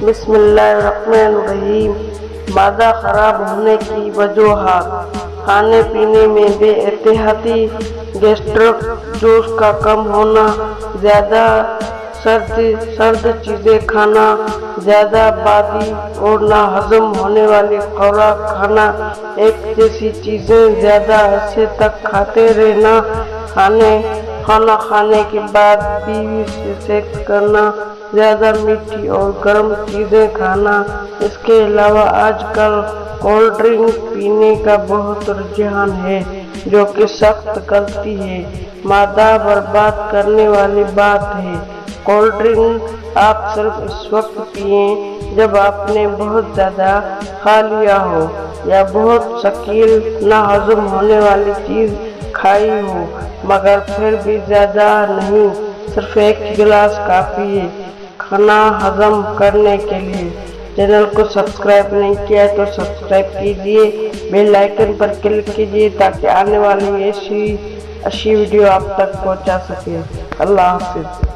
بسم اللہ الرحمن الرحیم۔ معدہ خراب ہونے کی وجوہات: کھانے پینے میں بے احتیاطی، گیسٹرک جوس کا کم ہونا، زیادہ سرد چیزیں کھانا، زیادہ بادی اور ناہضم ہونے والی خوراک کھانا، ایک جیسی چیزیں زیادہ عرصے تک کھاتے رہنا، کھانا کھانے کے بعد بیوی سے سیکس کرنا، زیادہ میٹھی اور گرم چیزیں کھانا۔ اس کے علاوہ آج کل کولڈ ڈرنک پینے کا بہت رجحان ہے، جو کہ سخت غلطی ہے، معدہ برباد کرنے والی بات ہے۔ کولڈ ڈرنک آپ صرف اس وقت پئیں جب آپ نے بہت زیادہ کھا لیا ہو یا بہت ثقیل ناہضم ہونے والی چیز کھائی ہو، مگر پھر بھی زیادہ نہیں، صرف ایک گلاس کافی ہے کھانا ہضم کرنے کے لیے۔ چینل کو سبسکرائب نہیں کیا تو سبسکرائب کیجیے، بیل آئیکن پر کلک کیجیے تاکہ آنے والی ایسی ویڈیو آپ تک پہنچا سکے۔ اللہ حافظ۔